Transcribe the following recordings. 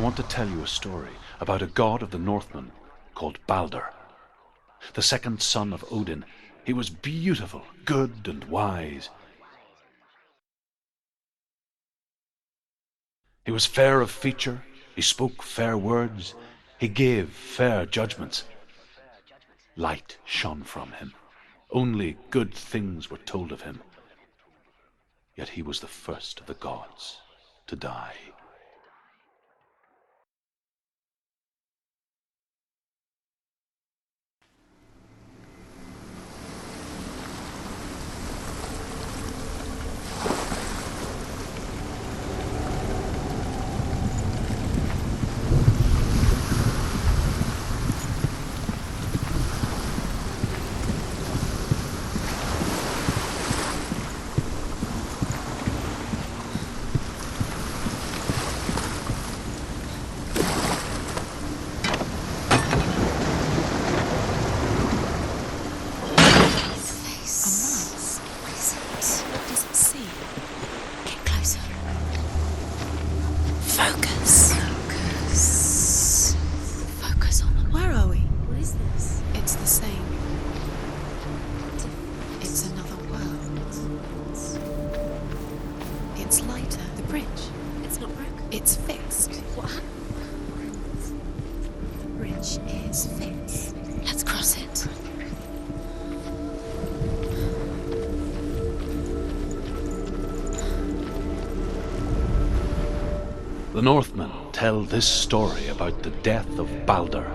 want to tell you a story about a god of the Northmen called Balder. The second son of Odin, he was beautiful, good and wise. He was fair of feature, he spoke fair words, he gave fair judgments. Light shone from him. Only good things were told of him. Yet he was the first of the gods to die. The Northmen tell this story about the death of Balder.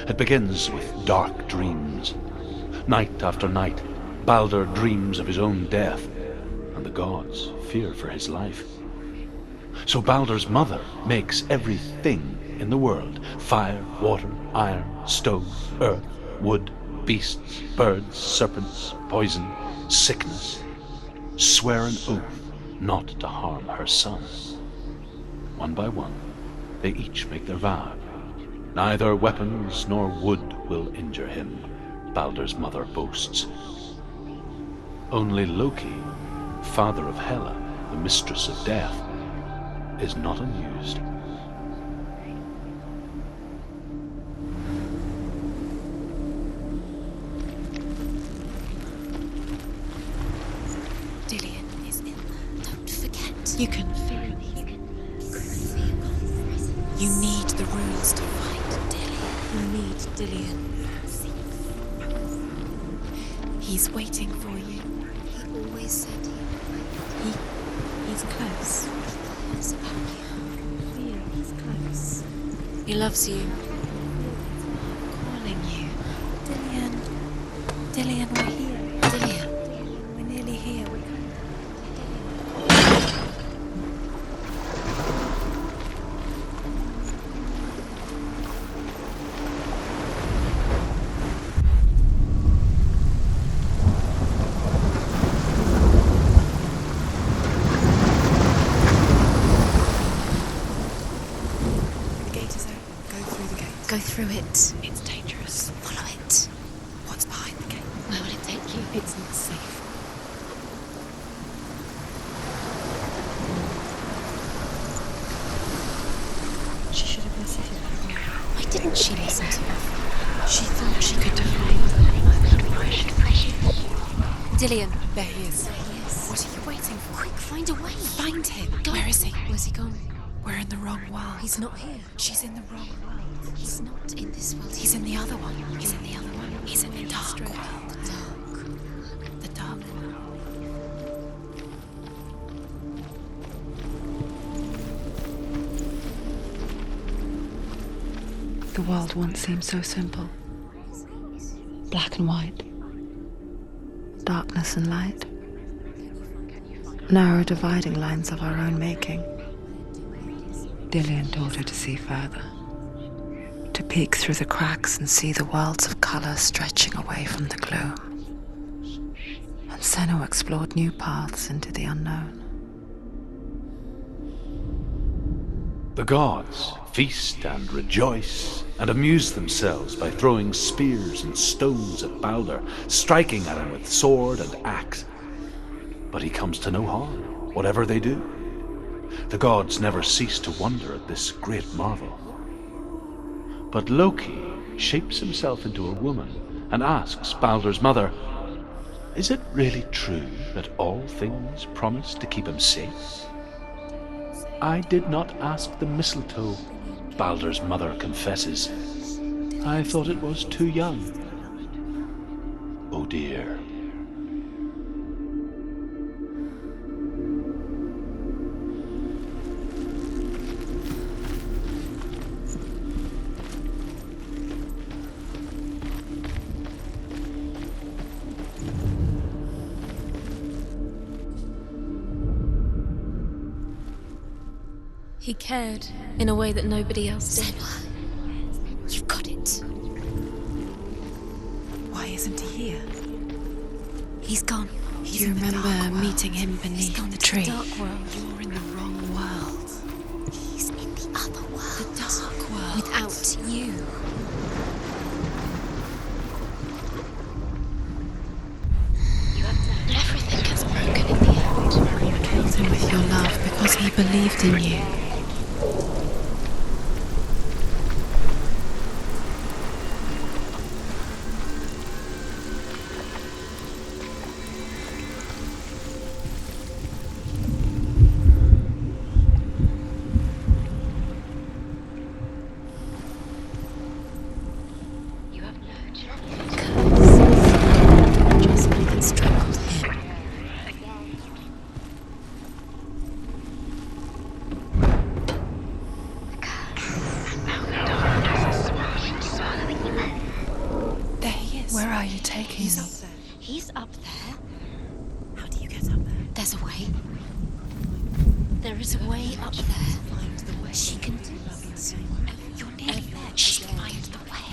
It begins with dark dreams. Night after night, Balder dreams of his own death, and the gods fear for his life. So Balder's mother makes everything in the world: fire, water, iron, stone, earth, wood, beasts, birds, serpents, poison, sickness. Swear an oath not to harm her son. One by one, they each make their vow. Neither weapons nor wood will injure him, Balder's mother boasts. Only Loki, father of Hela, the mistress of death, is not amused. Dillion is in there. Don't forget. You can feel it. You need the runes to fight Dillion. You need Dillion. He's waiting for you. He always said he's close. It's about you. Yeah, he's close. He loves you. Calling you. Dillion. Dillion, we're here. Dillion. We're nearly here. Go through it. It's dangerous. Follow it. What's behind the gate? Where will it take you? It's not safe. She should have listened to her. Why didn't she listen to her? She thought she could define Dillion. There he is. What are you waiting for? Quick, find a way. Find him. Go. Where is he? Where's he gone? We're in the wrong world. He's not here. She's in the wrong world. He's not in this world. He's in the other one. He's in the other one. He's in the dark world. The dark world. The world once seemed so simple. Black and white. Darkness and light. Narrow dividing lines of our own making. Dillion taught her to see further. To peek through the cracks and see the worlds of color stretching away from the gloom. And Senua explored new paths into the unknown. The gods feast and rejoice and amuse themselves by throwing spears and stones at Balder, striking at him with sword and axe. But he comes to no harm, whatever they do. The gods never cease to wonder at this great marvel. But Loki shapes himself into a woman and asks Balder's mother, "Is it really true that all things promise to keep him safe?" "I did not ask the mistletoe," Balder's mother confesses. "I thought it was too young." Oh dear. He cared in a way that nobody else did. Senua, you've got it. Why isn't he here? He's gone. You remember meeting him beneath the tree? The dark world. You're in the wrong world. He's in the other world. The dark world. Without you. Everything gets broken in the end. You killed him with your love because he believed in you. Where are you taking me? He's up there. How do you get up there? There's a way. There is a way up there. Find the way. She can do it. You're nearly there. She'll find the way.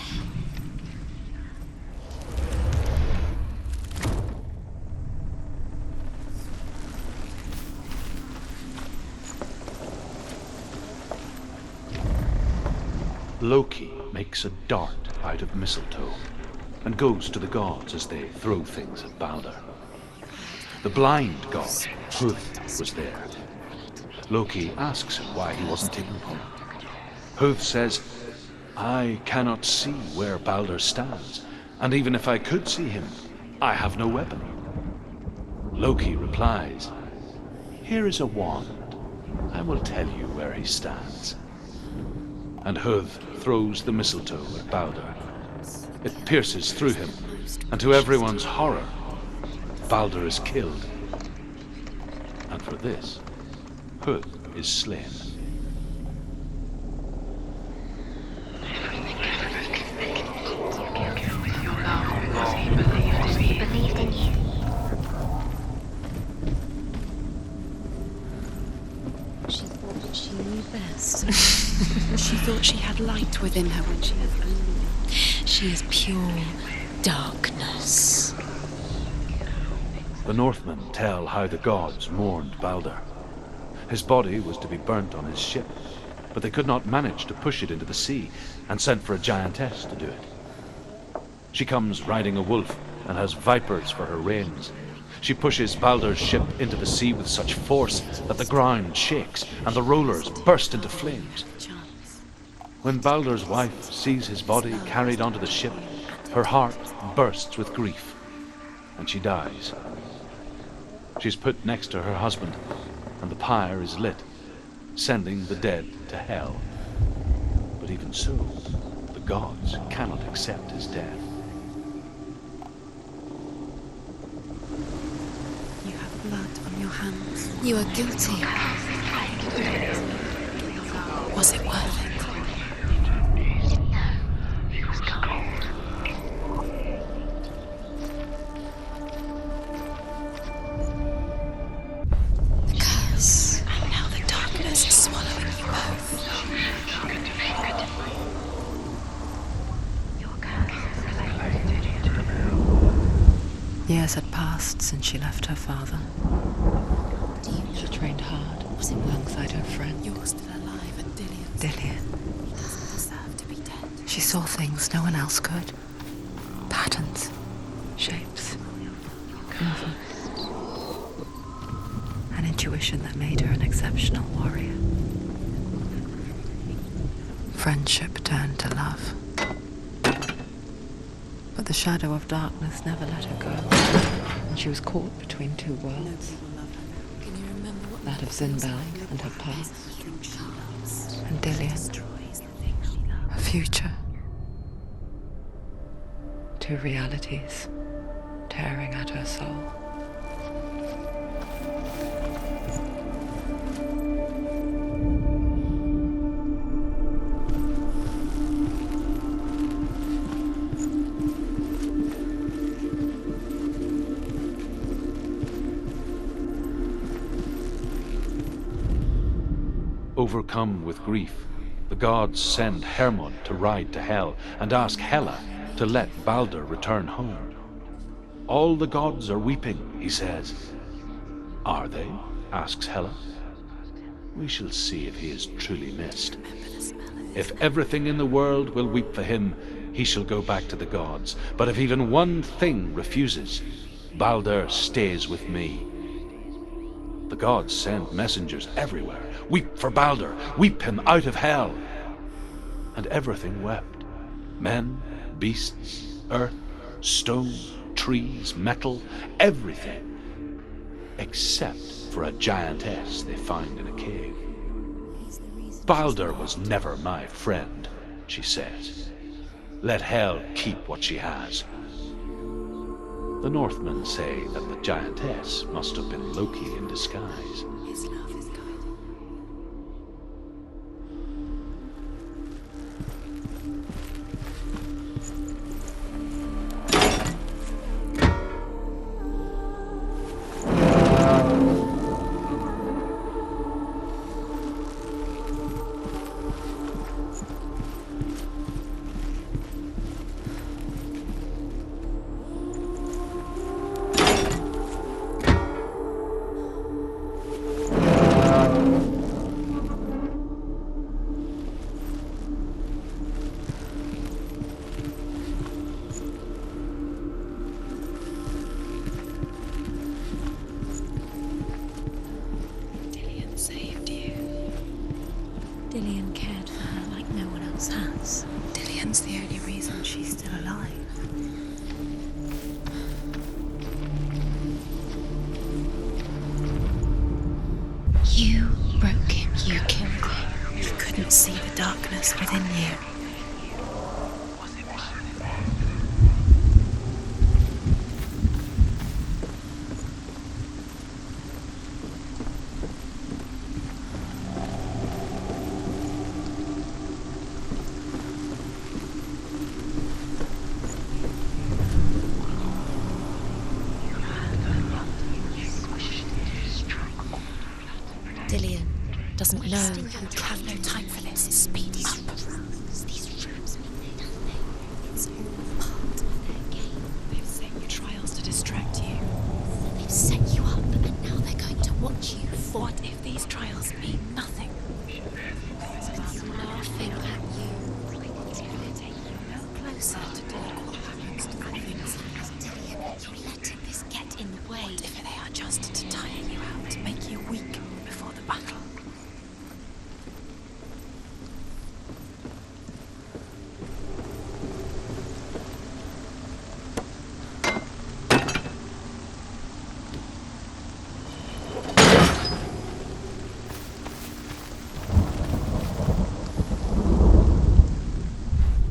Loki makes a dart out of mistletoe and goes to the gods as they throw things at Balder. The blind god, Húð, was there. Loki asks him why he wasn't taken home. Húð says, "I cannot see where Balder stands, and even if I could see him, I have no weapon." Loki replies, "Here is a wand. I will tell you where he stands." And Húð throws the mistletoe at Balder. It pierces through him, and to everyone's horror, Balder is killed. And for this, Húð is slain. He believed in you. She thought she knew best. She thought she had light within her when she has only. She is pure darkness. The Northmen tell how the gods mourned Balder. His body was to be burnt on his ship, but they could not manage to push it into the sea and sent for a giantess to do it. She comes riding a wolf and has vipers for her reins. She pushes Balder's ship into the sea with such force that the ground shakes and the rollers burst into flames. When Balder's wife sees his body carried onto the ship, her heart bursts with grief, and she dies. She's put next to her husband, and the pyre is lit, sending the dead to hell. But even so, the gods cannot accept his death. You have blood on your hands. You are guilty. Was it worth it? Years had passed since she left her father. She trained hard alongside her friend. You're still alive and Dillian Dillian. deserve to be dead. She saw things no one else could. Patterns, shapes, movement. And in intuition that made her an exceptional warrior. Friendship turned to love. But the shadow of darkness never let her go, and she was caught between two worlds. Can you remember what That of Zinbel and her past, and Dillian, her future. Two realities tearing at her soul. Overcome with grief, the gods send Hermod to ride to Hell and ask Hela to let Balder return home. All the gods are weeping, he says. Are they? Asks Hela. We shall see if he is truly missed. If everything in the world will weep for him, he shall go back to the gods. But if even one thing refuses, Balder stays with me. The gods send messengers everywhere. Weep for Balder, weep him out of Hell. And everything wept. Men, beasts, earth, stone, trees, metal, everything. Except for a giantess they find in a cave. Balder was never my friend, she says. Let Hel keep what she has. The Northmen say that the giantess must have been Loki in disguise. His love is guiding. Dillian cared for her like no one else has. Dillian's the only reason she's still alive. You broke him. You killed him. You couldn't see the darkness within you. Dillian doesn't know you have no time for this. Speed up. These rooms mean nothing. It's all part of their game. They've set you trials to distract you. They've set you up and now they're going to watch you. What if these trials mean nothing? It's laughing at you. They're taking you no closer to doing what happens to the things. Dillian, you're letting this get in the way. What if they are just to tire you out, to make you weak before the battle?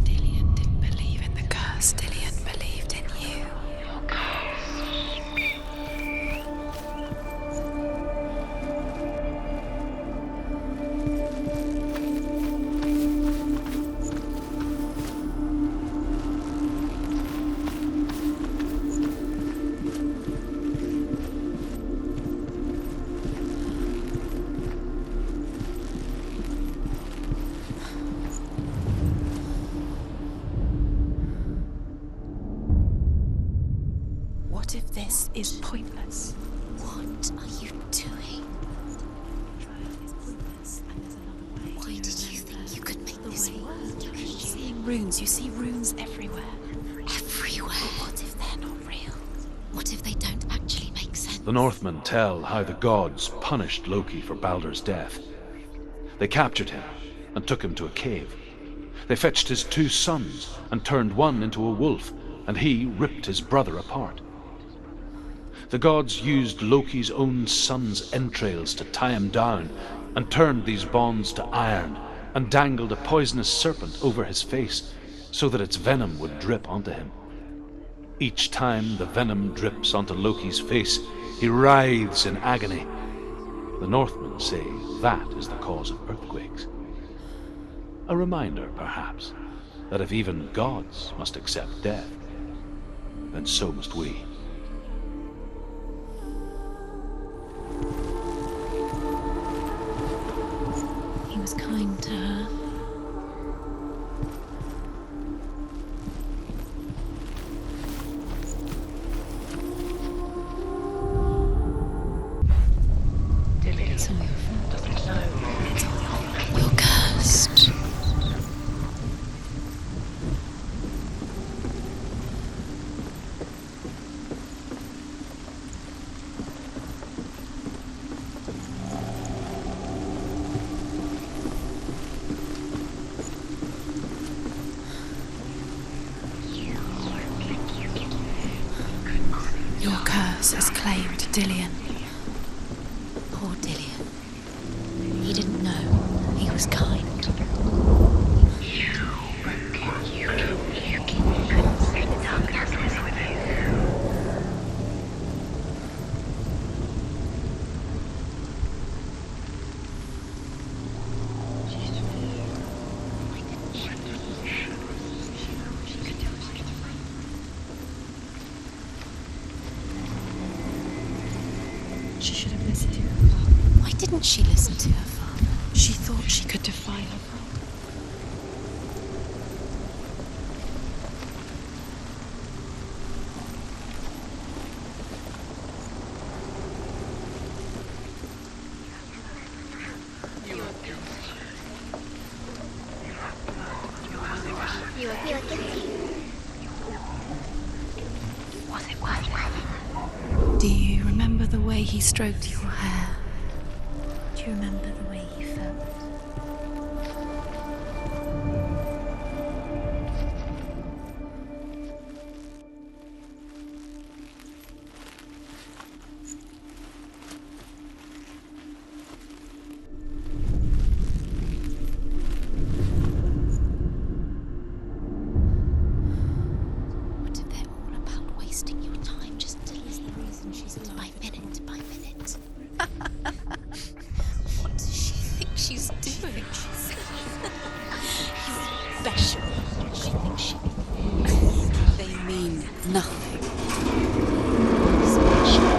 Dillian didn't believe in the curse. Dillian believed in you. What if this is pointless? What are you doing? Why did you think you could make this work? You're seeing runes. You see runes everywhere. Everywhere? But what if they're not real? What if they don't actually make sense? The Northmen tell how the gods punished Loki for Baldur's death. They captured him and took him to a cave. They fetched his 2 sons and turned one into a wolf, and he ripped his brother apart. The gods used Loki's own son's entrails to tie him down, and turned these bonds to iron, and dangled a poisonous serpent over his face, so that its venom would drip onto him. Each time the venom drips onto Loki's face, he writhes in agony. The Northmen say that is the cause of earthquakes. A reminder, perhaps, that if even gods must accept death, then so must we. He was kind to her. You're cursed. Your curse has claimed Dillion. Poor Dillion. He didn't know. He was kind. She should have listened to her father. Why didn't she listen to her father? She thought she could defy her father. Do you remember the way he stroked your hair? Do you remember the way he felt? What if they're all about wasting your time just to listen the reason she's alive? By minute. What does she think she's doing? She's special. She thinks she... They mean nothing. Special.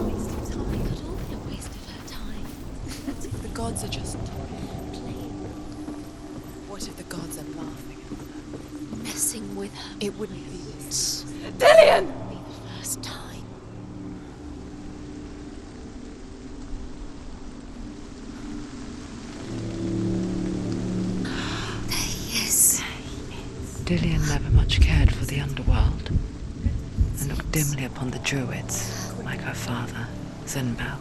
Waste of time. Could all be a waste of her time. The gods are just playing. What if the gods are laughing at her? Messing with her. It wouldn't be this. Dillion! Be the first time. There he is. Dillion never much cared for the underworld and looked dimly upon the druids, like her father, Zenbel.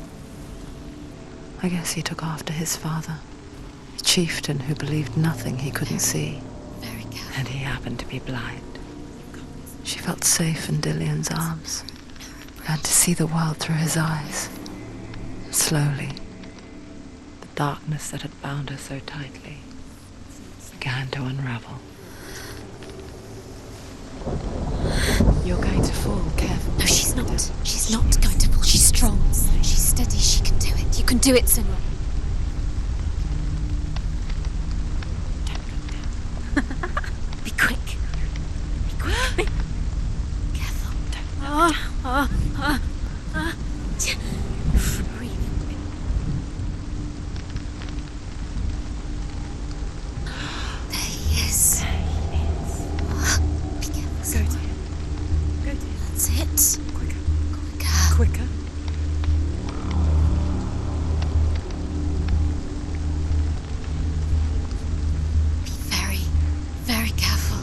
I guess he took after his father, a chieftain who believed nothing he couldn't see, Very careful. and he happened to be blind. She felt safe in Dillion's arms, learned to see the world through his eyes. Slowly, the darkness that had bound her so tightly began to unravel. You're going to fall, careful. No, she's not. She's not going to fall. She's strong. She's steady. She can do it. You can do it, Senua. Be quick. Be quick. Careful. Breathe. There he is. Be careful. Go to him. That's it. Quicker. Quicker. Quicker. Be very, very careful.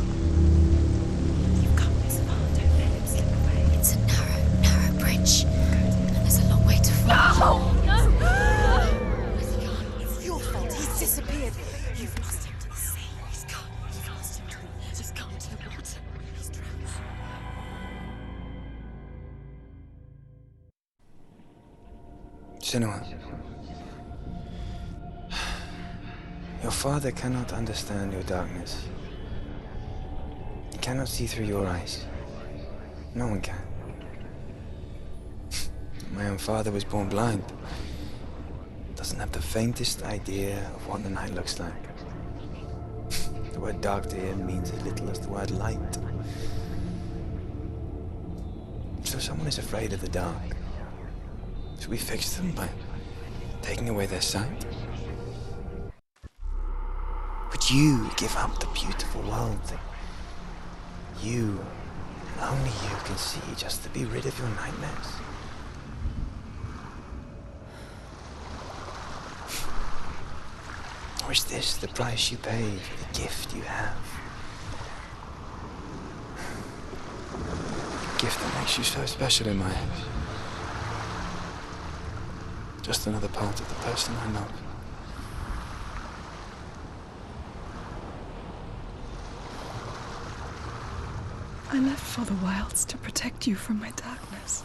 You've come this far. Don't let him slip away. It's a narrow, narrow bridge. Go to him. Where's he gone? It's your fault. He's disappeared. You've lost him to the sea. He's gone. You've lost him to the... He's gone to the water. He's drowned. Senua, your father cannot understand your darkness. He cannot see through your eyes. No one can. My own father was born blind. Doesn't have the faintest idea of what the night looks like. The word dark to him means as little as the word light. So someone is afraid of the dark. Should we fix them by taking away their sight? Would you give up the beautiful world that you, and only you, can see just to be rid of your nightmares? Or is this the price you pay for the gift you have? A gift that makes you so special in my eyes. Just another part of the person I love. I left for the wilds to protect you from my darkness.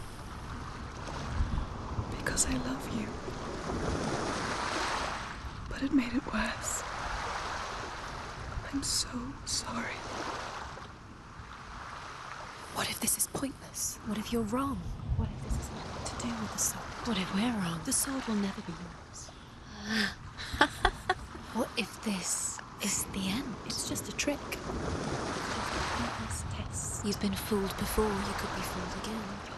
Because I love you. But it made it worse. I'm so sorry. What if this is pointless? What if you're wrong? What if this has nothing to do with the sword? What if we're wrong? The sword will never be yours. What if this is the end? It's just a trick. Just a pointless test. You've been fooled before, you could be fooled again.